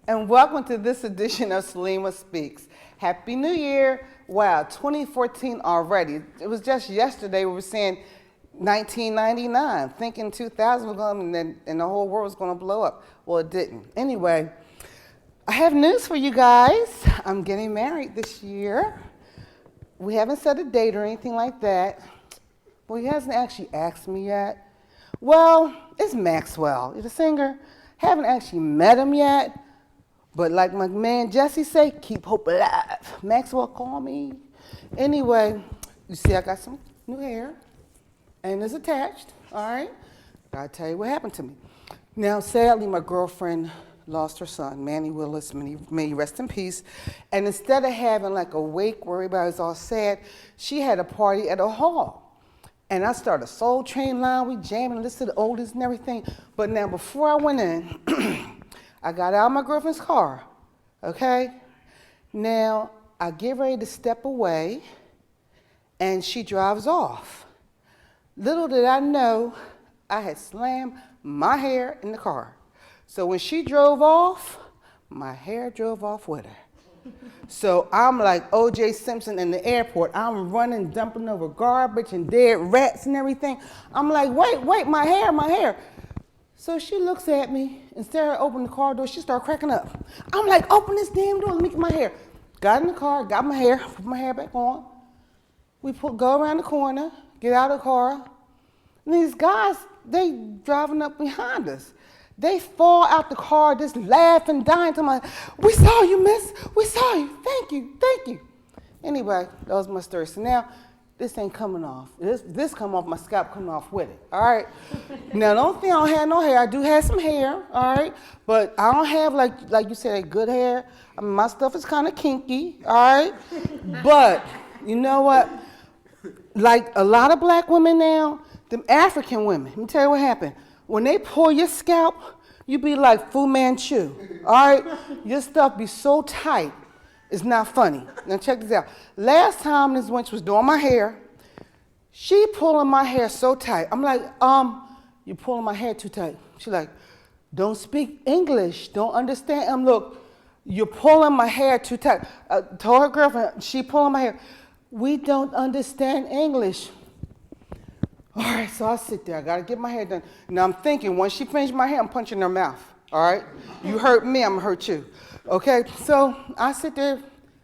and welcome to this edition of Salima Speaks. Happy New Year. Wow, 2014 already. It was just yesterday we were saying 1999, thinking 2000 was going to, and the whole world was going to blow up. Well, it didn't. Anyway, I have news for you guys. I'm getting married this year. We haven't set a date or anything like that. Well, he hasn't actually asked me yet. Well, it's Maxwell. He's a singer. Haven't actually met him yet. But like my man Jesse say, keep hope alive. Maxwell, call me. Anyway, you see I got some new hair. And it's attached, all right? Gotta tell you what happened to me. Now, sadly, my girlfriend lost her son, Manny Willis, may he rest in peace. And instead of having like a wake where everybody was all sad, she had a party at a hall. And I started a Soul Train line, we jamming, listened to the oldies and everything. But now, before I went in, I got out of my girlfriend's car, okay? Now, I get ready to step away, and she drives off. Little did I know, I had slammed my hair in the car. So when she drove off, my hair drove off with her. So I'm like O.J. Simpson in the airport. I'm running, dumping over garbage and dead rats and everything. I'm like, wait, my hair. So she looks at me, instead of opening the car door, she started cracking up. I'm like, open this damn door, let me get my hair. Got in the car, got my hair, put my hair back on. We go around the corner, get out of the car. And these guys, they driving up behind us. They fall out the car, just laughing, dying to my, we saw you, miss, we saw you, thank you. Anyway, that was my story. So now, this ain't coming off. This come off, my scalp coming off with it, all right? Now, don't think I don't have no hair. I do have some hair, all right? But I don't have, like you said, good hair. I mean, my stuff is kind of kinky, all right? But, you know what? Like a lot of black women now, them African women, let me tell you what happened. When they pull your scalp, you be like Fu Manchu, all right? Your stuff be so tight. It's not funny. Now check this out. Last time this wench was doing my hair, she pulling my hair so tight. I'm like, you're pulling my hair too tight. She like, don't speak English, don't understand. Look, you're pulling my hair too tight. Told her girlfriend, she pulling my hair. We don't understand English. All right, so I sit there, I gotta get my hair done. Now I'm thinking, once she finishes my hair, I'm punching her mouth, all right? You hurt me, I'm gonna hurt you. Okay, so I sit there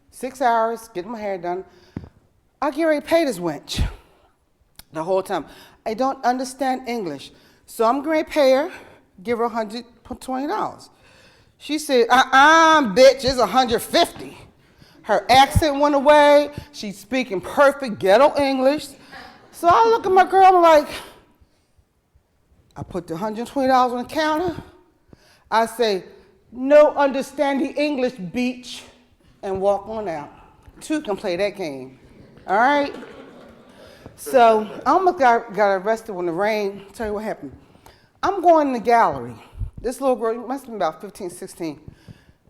6 hours, getting my hair done. I get ready to pay this wench the whole time. I don't understand English. So I'm going to pay her, give her $120. She said, bitch, it's $150. Her accent went away. She's speaking perfect ghetto English. So I look at my girl, I'm like, I put the $120 on the counter. I say, no understanding English, beach, and walk on out. Two can play that game, all right? So I almost got arrested when the rain, tell you what happened. I'm going in the gallery. This little girl, must have been about 15, 16.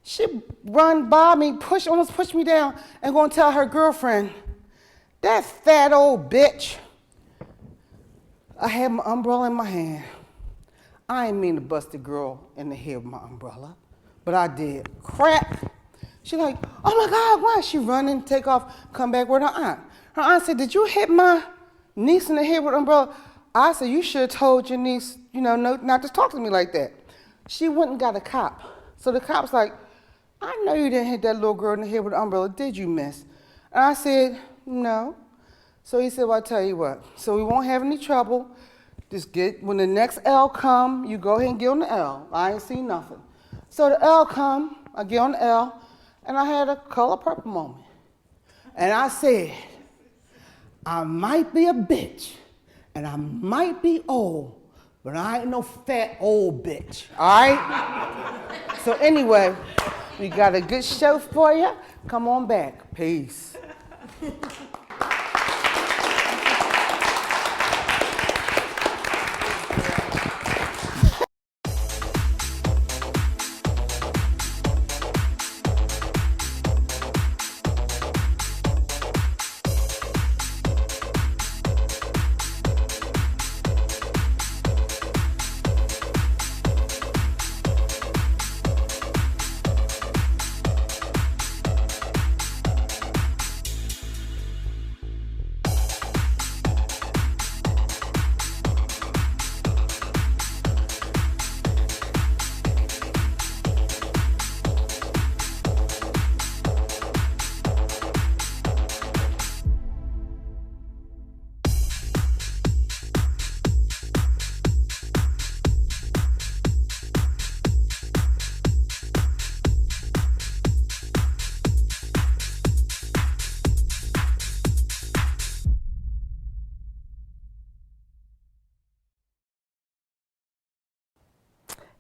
She run by me, almost pushed me down, and gonna tell her girlfriend, that fat old bitch. I had my umbrella in my hand. I ain't mean to bust the girl in the head with my umbrella, but I did. Crack. She like, oh my God, why? She running, take off, come back with her aunt. Her aunt said, did you hit my niece in the head with an umbrella? I said, you should have told your niece, no, not to talk to me like that. She went and got a cop. So the cop's like, I know you didn't hit that little girl in the head with an umbrella, did you, miss? And I said, no. So he said, well, I'll tell you what. So we won't have any trouble. Just when the next L come, you go ahead and get on the L. I ain't seen nothing. So the L come, I get on the L, and I had a color purple moment. And I said, I might be a bitch, and I might be old, but I ain't no fat old bitch, all right? So anyway, we got a good show for you. Come on back. Peace.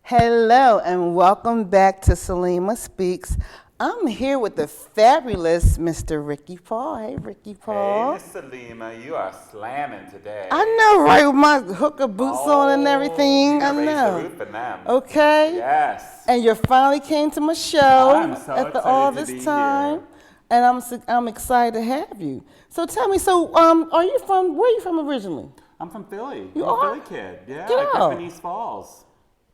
Hello and welcome back to Salima Speaks. I'm here with the fabulous Mr. Ricky Paul. Hey, Ricky Paul. Hey, Miss Salima, you are slamming today. I know, right? With my hooker boots on and everything. You I raise know. the roof in them. Okay. Yes. And you finally came to my show I'm so after excited all to this be time, here. and I'm excited to have you. So tell me, are you from? Where are you from originally? I'm from Philly. You I'm are? a Philly kid. Yeah, Get I grew up out. in East Falls.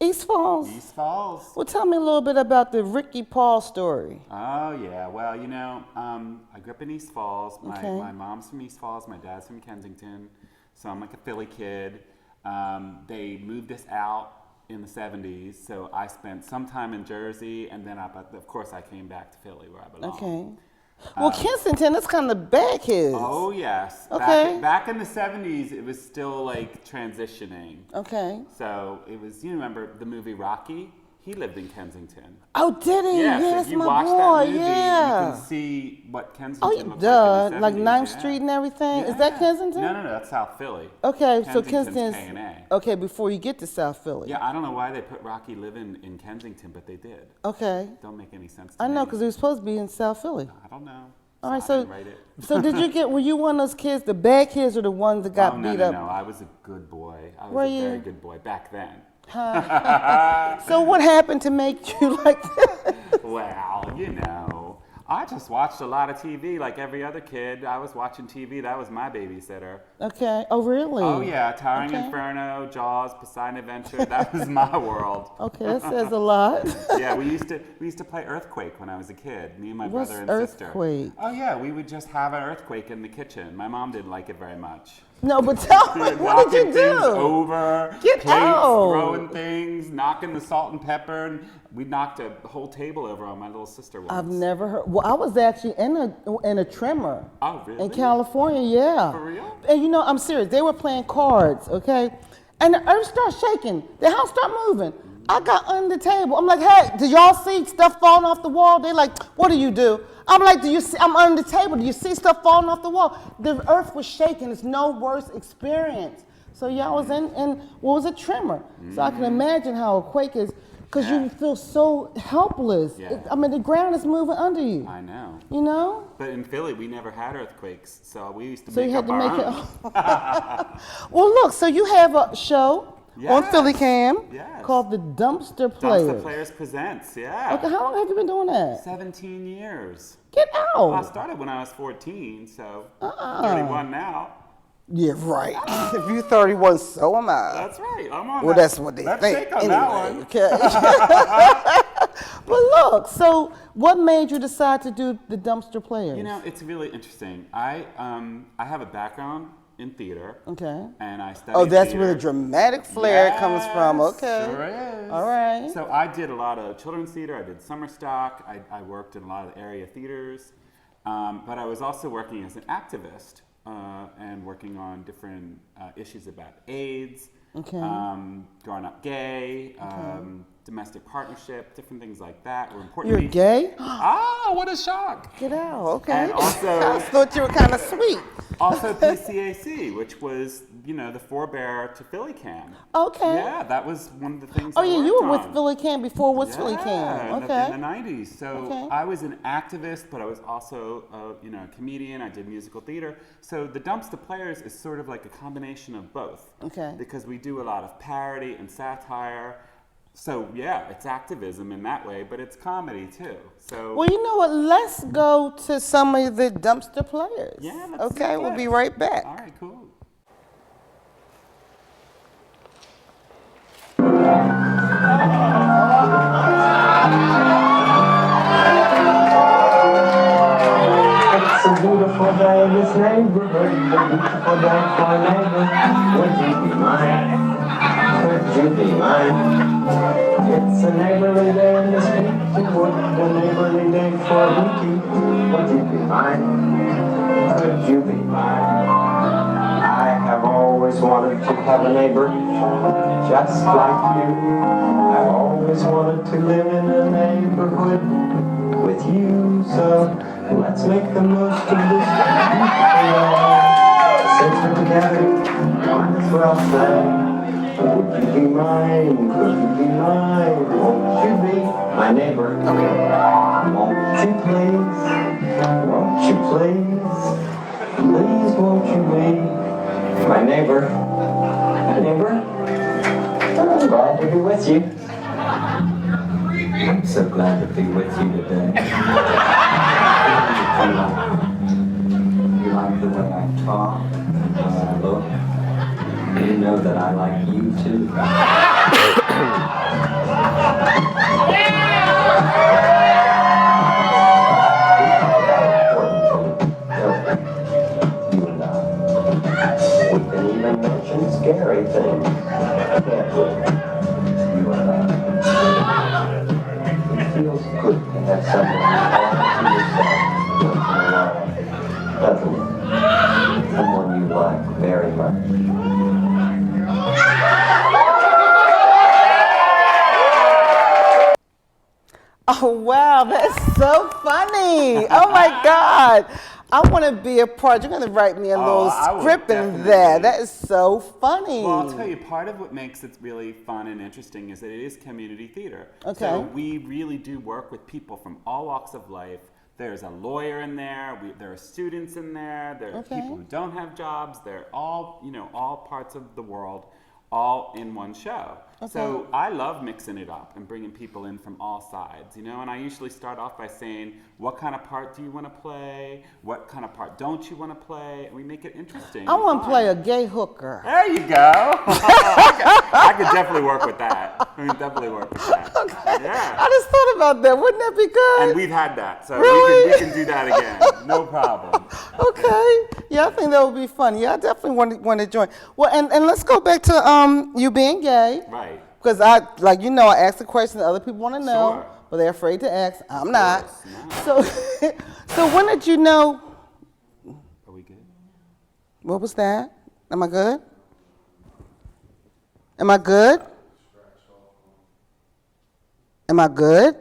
East Falls. East Falls. Well, tell me a little bit about the Ricky Paul story. Oh, yeah. Well, I grew up in East Falls. Okay. My mom's from East Falls. My dad's from Kensington. So I'm like a Philly kid. They moved us out in the 70s. So I spent some time in Jersey. And then, of course, I came back to Philly where I belong. Okay. Well, Kensington, that's kind of bad kids. Oh, yes. Okay. Back in the 70s, it was still like transitioning. Okay. So it was, you remember the movie Rocky? He lived in Kensington. Oh, did he? Yeah, so Yes, if you my watch boy. that movie, Yeah. you can see what Kensington Oh, looks duh. like Like in the 70s. 9th yeah. Street and everything? Yeah. Is that Kensington? No, that's South Philly. Okay, so Kensington's Kensington's. K&A. Okay, before you get to South Philly. Yeah, I don't know why they put Rocky living in Kensington, but they did. Okay. Don't make any sense to I me. know, because it was supposed to be in South Philly. I don't know. All right, I so didn't write it. so were you one of those kids, the bad kids, or the ones that got beat up? No, I was a good boy. I was Were a you? very good boy back then. So what happened to make you like that? Well, I just watched a lot of TV like every other kid. I was watching TV. That was my babysitter. Okay. Oh, really? Oh, yeah. Towering Okay. Inferno, Jaws, Poseidon Adventure. That was my world. Okay, that says a lot. Yeah, we used to play Earthquake when I was a kid, me and my What's brother and sister. Earthquake? Oh, yeah. We would just have an earthquake in the kitchen. My mom didn't like it very much. No, but tell me, what did you Knocking things do? over, Get plates, out. throwing things, knocking the salt and pepper. And we knocked a whole table over on my little sister once. I've never heard. Well, I was actually in a tremor. Oh, really? In California, yeah. For real? And I'm serious. They were playing cards, okay? And the earth started shaking. The house started moving. I got under the table. I'm like, hey, did y'all see stuff falling off the wall? They're like, what do you do? I'm like, do you see? I'm under the table. Do you see stuff falling off the wall? The earth was shaking. It's no worse experience. So yeah, I was in what was a tremor. So I can imagine how a quake is, because you feel so helpless. Yeah. I mean, the ground is moving under you. I know. You know? But in Philly, we never had earthquakes, so we used to So make you had up to our make own. it. Well, look. So you have a show on Yes. Philly Cam Yes. called the Dumpstar Players. Dumpstar Players Presents, yeah. Okay, how long have you been doing that? 17 years. Get Well, I out. started when I was 14, so Uh-uh. 31 now. Yeah, right. If you're 31, so am I. That's right. I'm on Well, that. that's what they Let's think. shake on Anyway, that one. okay. But look, so what made you decide to do the Dumpstar Players? It's really interesting. I have a background in theater. Okay. And I studied Oh, that's theater. where the dramatic flair comes from. Yes, Okay. Sure is. All right. So I did a lot of children's theater. I did summer stock. I worked in a lot of area theaters. But I was also working as an activist and working on different issues about AIDS, Okay. growing up gay, domestic partnership, different things like that were important to You're me. gay? Ah, what a shock. Get out. Okay. And also- I thought you were kind of sweet. Also PCAC, which was, the forebearer to Philly Cam. Okay. Yeah, that was one of the things Oh I yeah, worked you were with on. Philly Cam before was Philly Cam. In Okay. the 90s. So Okay. I was an activist, but I was also a comedian. I did musical theater. So the Dumpstar Players is sort of like a combination of both. Okay. Because we do a lot of parody and satire. So yeah, it's activism in that way, but it's comedy too. So Well, you know what? Let's go to some of the Dumpstar Players. yeah, let's Okay, do we'll it. be right back. All right, cool. It's a beautiful day in this neighborhood, a beautiful day for a neighbor. Would you be mine? Could you be mine? It's a neighborly day in this week, would a neighborly day for a weekie. Would you be mine? Could you be mine? I have always wanted to have a neighbor just like you. I've always wanted to live in a neighborhood with you, so let's make the most of this beautiful day. Since we're together, might as well say, would you be mine? Could you be mine? my neighbor. Won't you please, please won't you be my neighbor? My neighbor? I'm glad to be with you. I'm so glad to be with you today. You like the way I talk, the way I look. You know that I like you too. You and I. We can even mention scary things, can't we? You and I. It feels good to have someone talk to yourself once in a while, doesn't it? Someone you like very much. Oh, wow, that's so funny. Oh, my God. I want to be a part. You're going to write me a little script in there. That is so funny. Well, I'll tell you, part of what makes it really fun and interesting is that it is community theater. Okay. So we really do work with people from all walks of life. There's a lawyer in there. There are students in there. There are people who don't have jobs. They're all, all parts of the world, all in one show. Okay. So I love mixing it up and bringing people in from all sides, and I usually start off by saying, what kind of part do you want to play? What kind of part don't you want to play? And we make it interesting. I want to play a gay hooker. There you go. I could definitely work with that. Okay. Yeah. I just thought about that. Wouldn't that be good? And we've had that, so Really? we can do that again. No problem. Okay. Yeah, I think that would be fun. Yeah, I definitely want to join. Well, and let's go back to you being gay. Right. Because I ask a question that other people want to know, Sure. but they're afraid to ask. I'm not. No. So when did you know? Are we good? What was that? Am I good? Am I good? Am I good?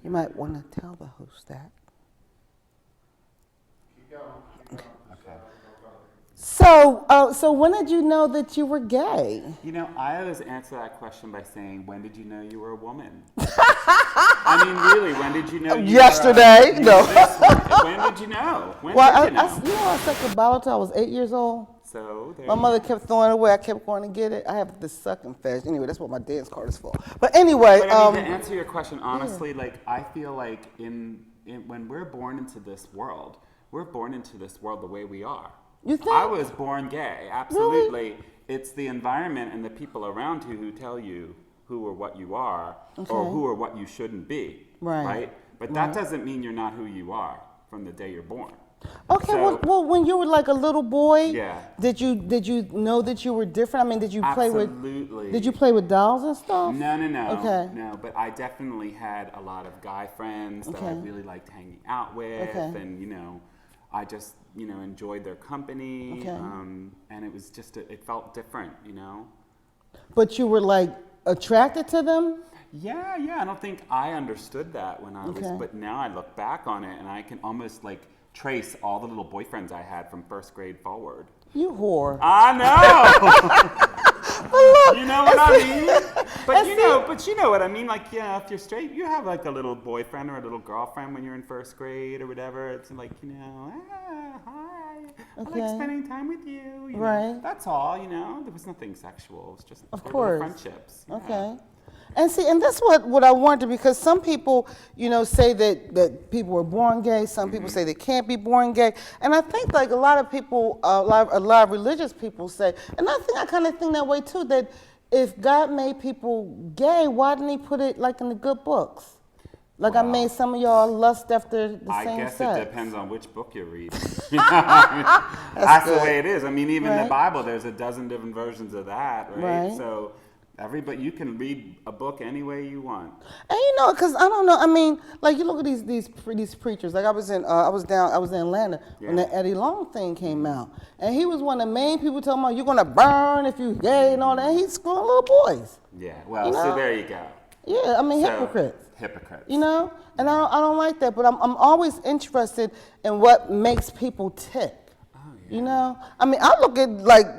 You might want to tell the host that. Okay. So when did you know that you were gay? I always answer that question by saying, when did you know you were a woman? I mean, really, when did you know you Yesterday? were No. When did you know? When Well, did you know? I sucked a bottle till I was 8 years old. So there My you mother kept throwing it away. I kept going to get it. I have this sucking fetish. Anyway, that's what my dance card is for. But anyway, But I mean, to answer your question honestly, I feel like when we're born into this world, we're born into this world the way we are. You think? I was born gay, absolutely. It's the environment and the people around you who tell you who or what you are, or who or what you shouldn't be. Right. But that doesn't mean you're not who you are from the day you're born. Okay, So- well, when you were like a little boy, Yeah. did you know that you were different? I mean, did you play Absolutely. Did you play with dolls and stuff? No. Okay. No, but I definitely had a lot of guy friends that I Okay. really liked hanging out with, Okay. and I just enjoyed their company, Okay. and it was just it felt different, But you were like attracted to them? Yeah. I don't think I understood that when I was, Okay. but now I look back on it and I can almost trace all the little boyfriends I had from first grade forward. You whore. I know. You know what I mean? But you know what I mean. If you're straight, you have a little boyfriend or a little girlfriend when you're in first grade or whatever. It's hi, I Okay. like spending time with you. Right. That's all. There was nothing sexual. It was just Of little course. friendships. Yeah. Okay. And see, and that's what I wonder, because some people, say that people were born gay. Some people say they can't be born gay. And I think a lot of people, a lot of religious people say, and I kind of think that way too, that if God made people gay, why didn't he put it in the good books? I Wow. made some of y'all lust after the I same guess sex. it depends on which book you're reading. That's the good. way it is. I mean, even Right. the Bible, there's a dozen different versions of that, right? Right. So you can read a book any way you want. And because I don't know. I mean, you look at these preachers. I was in Atlanta when Yeah. the Eddie Long thing came out, and he was one of the main people talking about you're gonna burn if you gay and all that. And he's screwing little boys. Yeah. Well, so there you go. Yeah, I mean So, hypocrites. Hypocrites. And I don't like that. But I'm always interested in what makes people tick. Oh, yeah. I mean, I look at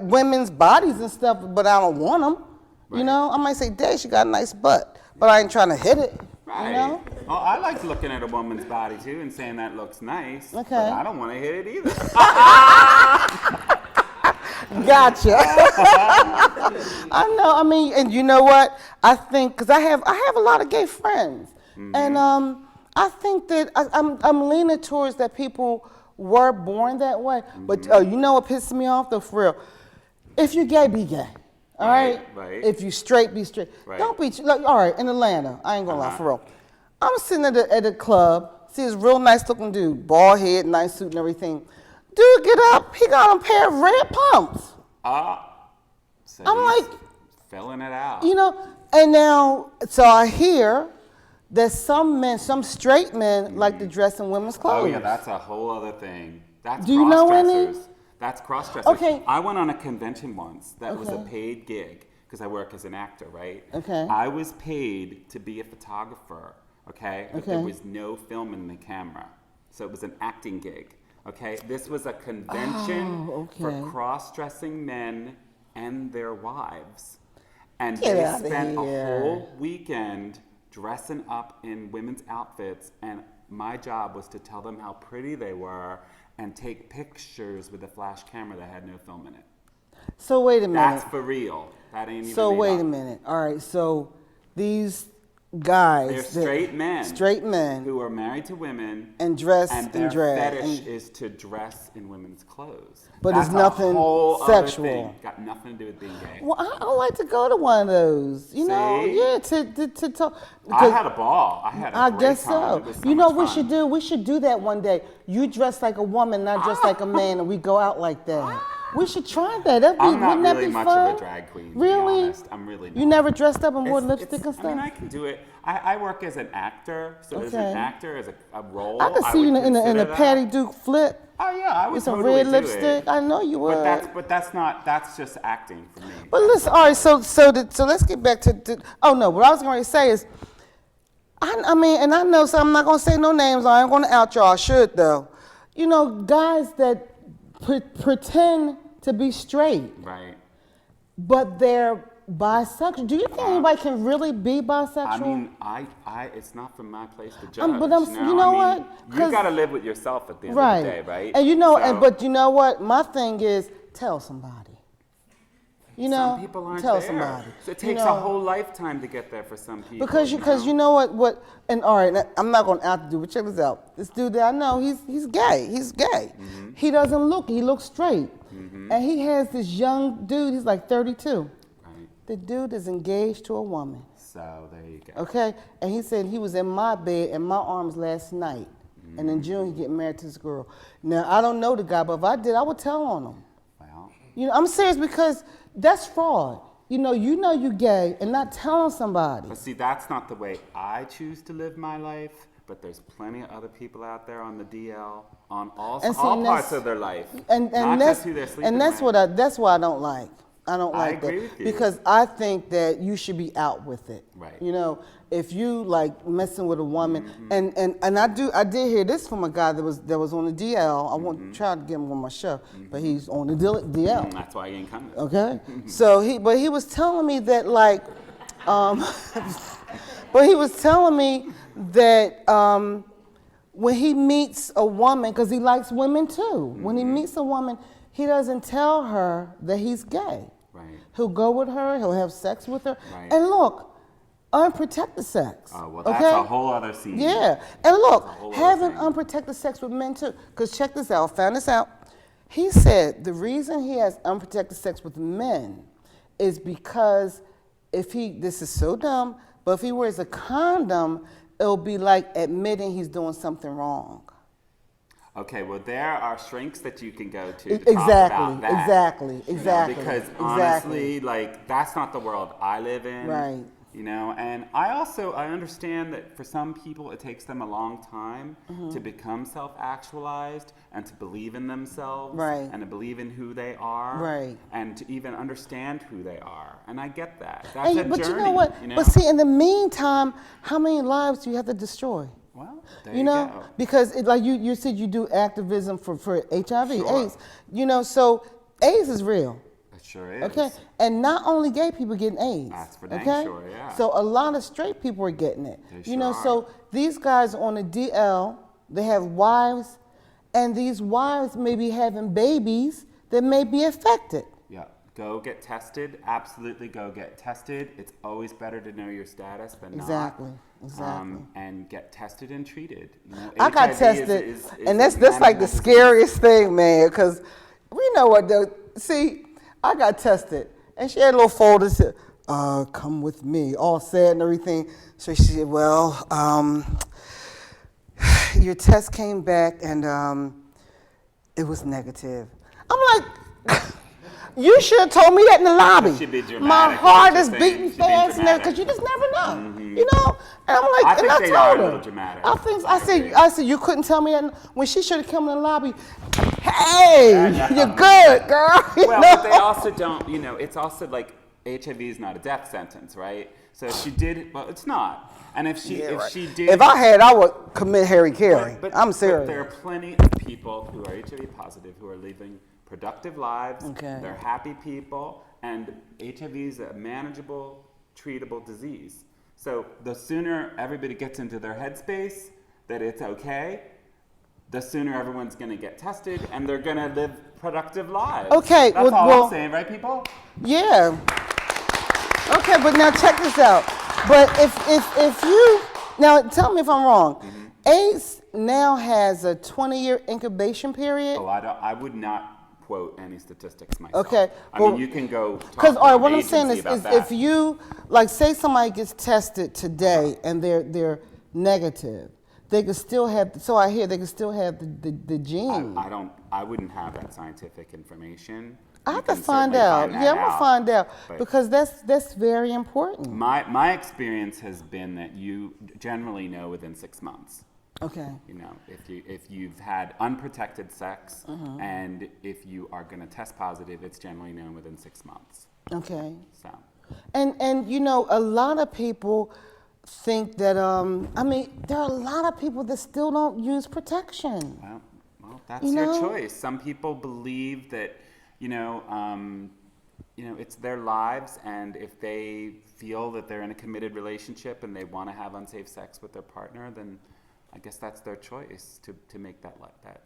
women's bodies and stuff, but I don't want them. Right. You know, I might say, "Dang, she got a nice butt," but I ain't trying to hit it. Right. You know. Well, I like looking at a woman's body too and saying that looks nice. Okay. But I don't want to hit it either. Gotcha. I know. I mean, and you know what? I think because I have a lot of gay friends, and I think that I'm leaning towards that people were born that way. But you know what pisses me off though, for real? If you're gay, be gay. All right. Right. If you straight, be straight. Right. Don't be like, all right. In Atlanta, I ain't gonna lie, for real. I'm sitting at a club, see this real nice looking dude, bald head, nice suit and everything. Dude, get up. He got on a pair of red pumps. So I'm he's like, filling it out. you know, and now, so I hear that some men, some straight men, like to dress in women's clothes. Oh yeah, that's a whole other thing. That's Do you know any? cross-dressers. That's cross-dressers. Okay. I went on a convention once that was a paid gig because I work as an actor, right? Okay. I was paid to be a photographer, okay? But there Okay. was no film in the camera. So it was an acting gig, okay? This was a convention for cross-dressing men and their wives. And Get they outta spent a here. whole weekend dressing up in women's outfits, and my job was to tell them how pretty they were and take pictures with a flash camera that had no film in it. So wait a minute. That's for real. That ain't even So made wait up. a minute. All right. So these guys, They're straight men. straight men, who are married to women and dress and and their drag, fetish and- is to dress in women's clothes. But That's it's nothing a whole other sexual. thing. Got nothing to do with being gay. Well, I like to go to one of those. You know, See? yeah, to talk. I had a ball. I had a I great guess time. It so. was so You know much what we fun. should do? We should do that one day. You dress like a woman, not dress like a man, and we go out like that. We should try that. That'd be, I'm not wouldn't that really be much fun? of a drag queen, to be Really? honest. I'm really not. You never dressed up and wore It's- lipstick and stuff? I mean, I can do it. I work as an actor, so as an Okay. actor, as a role, I could see you would in a consider that. Patty Duke flip Oh yeah, I would with some totally red do lipstick. It. I know you would. But that's just acting for me. But listen, all right. So let's get back to. Oh no, what I was going to say is, I mean, and I know, so I'm not going to say no names. I ain't going to out y'all. I should though. You know, guys that pretend to be straight, Right. but they're bisexual. Do you think anybody can really be bisexual? I mean, I it's not from my place to judge. but I'm- you know I mean, what? 'Cause- You got to live with yourself at the end right. of the day, right? And you know, So, but you know what? My thing is, tell somebody. You know, some people aren't tell there. somebody. So it You takes know, a whole lifetime to get there for some people. because you know what, and all right, I'm not going to out the dude, but check this out. This dude that I know, he's gay. He's gay. Mm-hmm. He doesn't look. He looks straight. And he has this young dude. He's like 32. Right. The dude is engaged to a woman. So there you go. Okay, and he said he was in my bed in my arms last night, and in June he getting married to this girl. Now I don't know the guy, but if I did, I would tell on him. Well, You know, I'm serious because that's fraud. You know you gay and not telling somebody. but see, that's not the way I choose to live my life. But there's plenty of other people out there on the DL, on all And see, all and parts that's- of their life, And not that's just who they're sleeping and that's with. that's why I don't like. I don't I like agree that with you. because I think that you should be out with it. Right. You know, if you like messing with a woman, Mm-hmm. and I did hear this from a guy that was on the DL. I want Mm-hmm. to try to get him on my show, but he's on the DL. That's why you ain't coming. Okay, so he was telling me that like, but he was telling me that when he meets a woman, because he likes women too, when he meets a woman, he doesn't tell her that he's gay. Right. He'll go with her, he'll have sex with her, Right. and look, unprotected sex. Oh, well, that's a whole other scene. Yeah, and look, whole other having thing. unprotected sex with men too. Because check this out, I found this out. He said the reason he has unprotected sex with men is because this is so dumb, but if he wears a condom, it'll be like admitting he's doing something wrong. Okay, well, there are shrinks that you can go to talk Exactly, about that. exactly, You know, exactly, because exactly. honestly, like, that's not the world I live in. Right. You know, and I understand that for some people it takes them a long time Mm-hmm. to become self-actualized and to believe in themselves. Right. And to believe in who they are. Right. And to even understand who they are. And I get that. That's a But journey, you know what? you know? But see, in the meantime, how many lives do you have to destroy? Well, there You know, go. because like you said, you do activism for HIV, Sure. AIDS. You know, so AIDS is real. sure is. Okay, and not only gay people getting AIDS. That's for dang okay? sure, yeah. So a lot of straight people are getting it. They You sure know, are. so these guys on the DL, they have wives, and these wives may be having babies that may be affected. Yeah, go get tested. Absolutely, go get tested. It's always better to know your status than Exactly, not. exactly. And get tested and treated. You know, I got HIV tested, is and a that's like the manageable disease. scariest thing, man, because we know what the, see, I got tested, and she had a little folder that said, come with me, all sad and everything. So she said, well, your test came back, and it was negative. I'm like, you should have told me that in the lobby. Should be dramatic, My is heart what is you're saying. beating Should be fast, dramatic. because you just never know, you know. And I'm like, I think and I they are told a her. little dramatic. I said, you couldn't tell me that when she should have come in the lobby. Hey, you're good, girl. You Well, know? but they also don't, you know, it's also like HIV is not a death sentence, right? So if she did, well, it's not. And if she did, If I had, I would commit Harry Carey. but I'm serious. But there are plenty of people who are HIV positive who are living productive lives. Okay. They're happy people, and HIV is a manageable, treatable disease. So the sooner everybody gets into their headspace that it's okay, the sooner everyone's going to get tested, and they're going to live productive lives. Okay, That's all well, I'm saying, right, people? Yeah. Okay, but now check this out. But if you, now tell me if I'm wrong. AIDS now has a 20-year incubation period. Oh, I would not quote any statistics myself. Okay, I well, mean, you can go talk Because, to all right, an what I'm saying agency is about that. if you, like, say somebody gets tested today and they're negative, they could still have, so I hear they could still have the gene. I wouldn't have that scientific information. I You have to can find certainly out. find that Yeah, I'm gonna find out But because that's very important. my experience has been that you generally know within 6 months. Okay. You know, if you've had unprotected sex Uh-huh. and if you are going to test positive, it's generally known within 6 months. Okay. So And you know, a lot of people think that I mean, there are a lot of people that still don't use protection. well, that's You your know? choice. Some people believe that, it's their lives, and if they feel that they're in a committed relationship and they want to have unsafe sex with their partner, then I guess that's their choice to make that like that,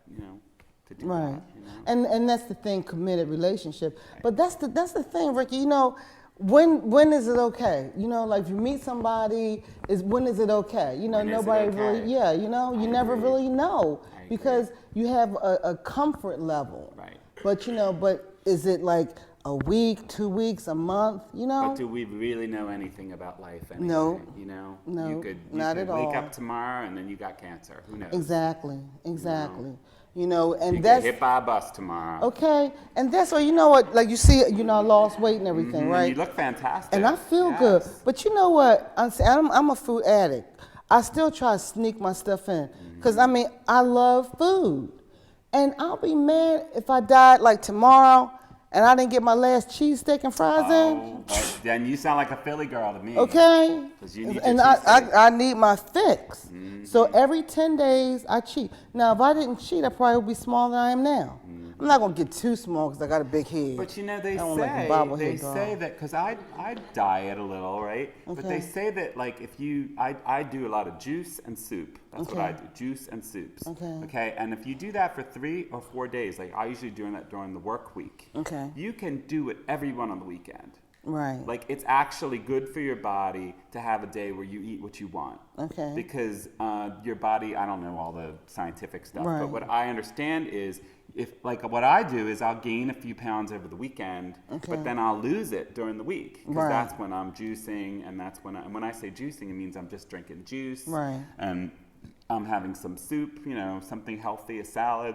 to do Right. that. You know? And that's the thing, committed relationship. But that's the thing, Ricky. You know, when is it okay? You know, like if you meet somebody, when is it okay? You know, When is it nobody okay? really. Yeah, you know, you never agree. really know I agree. because you have a comfort level. Right. But but is it like a week, 2 weeks, a month? You know. But do we really know anything about life anyway? No. You know? No, You could not at wake all. up tomorrow and then you got cancer. Who knows? Exactly. You know, and You that's get hit by a bus tomorrow. okay. And that's why you know what, like you see, I lost weight and everything, And right? you look fantastic. And I feel good. Yes. But you know what? I'm a food addict. I still try to sneak my stuff in. Because, I love food. And I'll be mad if I died like tomorrow and I didn't get my last cheesesteak and fries in. Oh, but then you sound like a Philly girl to me. Okay? 'Cause you need your And cheesesteak. I need my fix. So every 10 days, I cheat. Now, if I didn't cheat, I probably would be smaller than I am now. I'm not going to get too small because I got a big head. But they I don't like a bobblehead dog. say that, because I diet a little, right? But Okay. they say that, like, I do a lot of juice and soup. That's what I do, juice and soups. Okay. And if you do that for 3 or 4 days, like I usually do that during the work week, Okay. you can do it every one on the weekend. Right. Like, it's actually good for your body to have a day where you eat what you want. Okay. Because your body, I don't know all the scientific stuff, Right. but what I understand is, what I do is I'll gain a few pounds over the weekend, but then I'll lose it during the week. Because Right. that's when I'm juicing, and that's and when I say juicing, it means I'm just drinking juice. Right. And I'm having some soup, something healthy, a salad.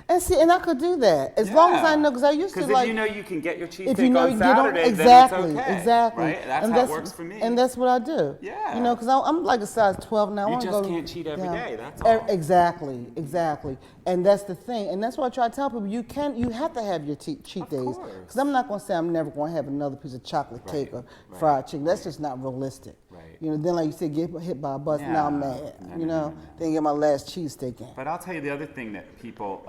And see, and I could do that as long as I know, because I used to Because like. if you know you can get your if cheesesteak you know on you Saturday, don't exactly, then it's okay. exactly. Right? That's and how it works for me. And that's what I do. Yeah. You know, because I'm like a size 12 now. I You wanna just go can't cheat every down. day, that's all. Exactly. And that's the thing. And that's why I try to tell people you have to have your cheat days. course. Because I'm not going to say I'm never going to have another piece of chocolate cake or fried chicken. That's just not realistic. Right. You know, then like you said, get hit by a bus. Now I'm mad. No. Then get my last cheesesteak in. But I'll tell you the other thing that people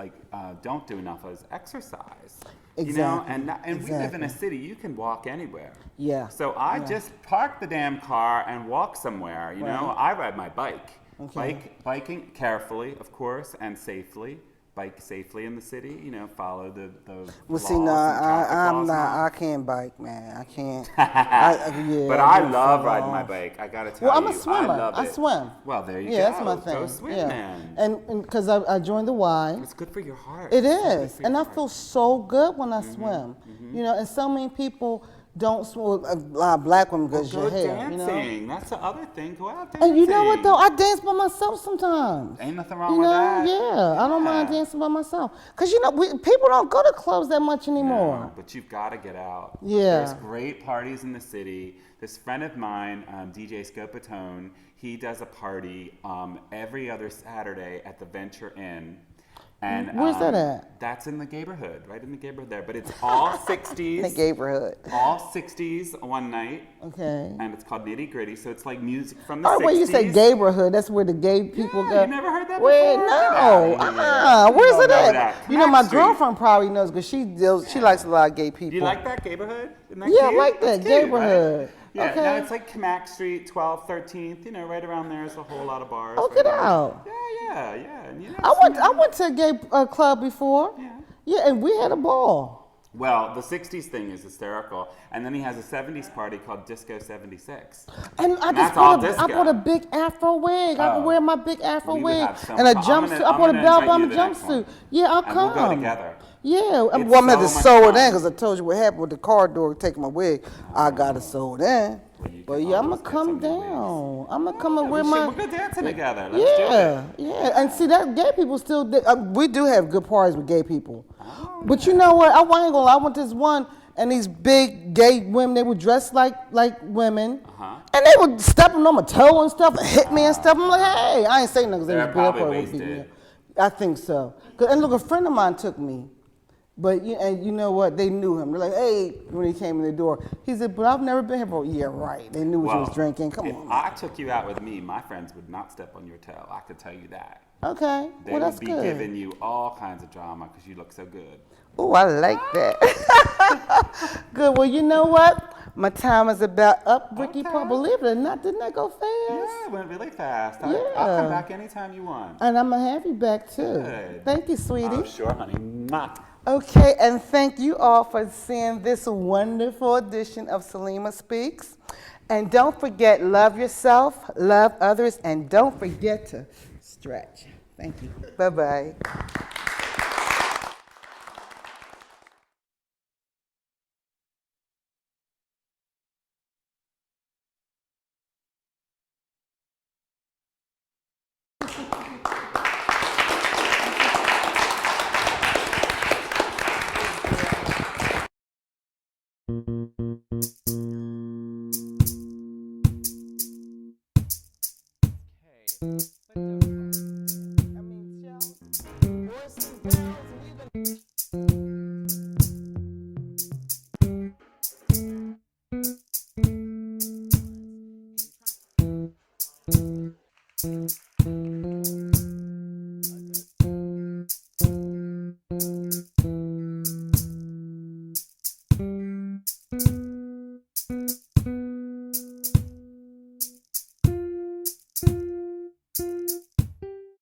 don't do enough is exercise. You know, Exactly. and we live in a Exactly. city, you can walk anywhere. Yeah. So I Yeah. just park the damn car and walk somewhere, you know. Right. I ride my bike. Okay. Biking carefully, of course, and safely. Bike safely in the city, you know, follow the Well, laws see, no, and traffic I'm laws and not. all. I can't bike, man. I can't. Yeah, But I I do love fall riding my off. bike. I gotta tell Well, you, I'm a swimmer. I love it. I swim. Well, there you go. Yeah, that's my thing. Go swim, yeah. man. And because I joined the Y. It's good for your heart. It It's so good is, for your and I heart. feel so good when I swim. You know, and so many people don't swim. A lot of black women because Go your hair. dancing. You know. That's the other thing. Go out dancing. And you know what though? I dance by myself sometimes. Ain't nothing wrong You with know, that. yeah, I don't mind Yeah. dancing by myself. Cause you know, people don't go to clubs that much anymore. No, but you've got to get out. Yeah. There's great parties in the city. This friend of mine, DJ Scopatone, he does a party every other Saturday at the Venture Inn. And Where's that at? That's in the neighborhood, right in the neighborhood there. But it's all 60s. The neighborhood. All 60s one night. Okay. And it's called Nitty Gritty. So it's like music from the All 60s. right, when you say neighborhood, that's where the gay people Yeah, go. you never heard that Wait, before? no. Get outta here. Where's You it don't know at? that. You know, my Max Street. girlfriend probably knows because she likes a lot of gay people. Do you like that neighborhood? Isn't that Yeah, I cute? like that, That's cute, neighborhood. Right? Yeah, Okay. no, it's like Kamak Street, 12th, 13th. You know, right around there is a whole lot of bars. Oh, right get there. out. Yeah. And, you know, I went to a gay club before. Yeah. Yeah, and we had a ball. Well, the 60s thing is hysterical. And then he has a 70s party called Disco 76. And I That's just all bought disco. I bought a big afro wig. I can Oh. wear my big afro We would wig have some and a fun. I'm jumpsuit. gonna- I I'm bought a gonna bell invite bottom you to the next jumpsuit. one. Yeah, I'll And come. we'll go together. Yeah, well, It's I'm gonna have to so much sew it fun. in because I told you what happened with the car door taking my wig. I got to sew it in. Well, you But can yeah, I'm always gonna get come some new wigs. down. I'm gonna come and wear We my. should go dancing together. Let's do Yeah, it. yeah, and see that gay people still. We do have good parties with gay people, Oh, but you know what? I ain't gonna lie. I went to this one, and these big gay women, they were dressed like women, Uh-huh. and they were stepping on my toe and stuff, and hit me and stuff. I'm like, hey, I ain't saying nothing because they They're was big. probably Probably would beat me wasted. up. I think so. And look, a friend of mine took me. But and you know what? They knew him. They're like, hey, when he came in the door, he said, but I've never been here before. Yeah, right. They knew what you was drinking. Come if on. I took you out with me, my friends would not step on your toe. I could tell you that. Okay. They Well, would that's be good. giving you all kinds of drama because you look so good. Oh, I like that. Good. Well, you know what? My time is about up, Ricky. Okay. Paul. Believe it or not, didn't that go fast? Yeah, it went really fast. I'll Yeah. come back anytime you want. And I'm going to have you back, too. Good. Thank you, sweetie. Oh, sure, honey. Mwah. Okay, and thank you all for seeing this wonderful edition of Salima Speaks. And don't forget, love yourself, love others, and don't forget to stretch. Thank you. Bye-bye. I mean, boys and girls, and even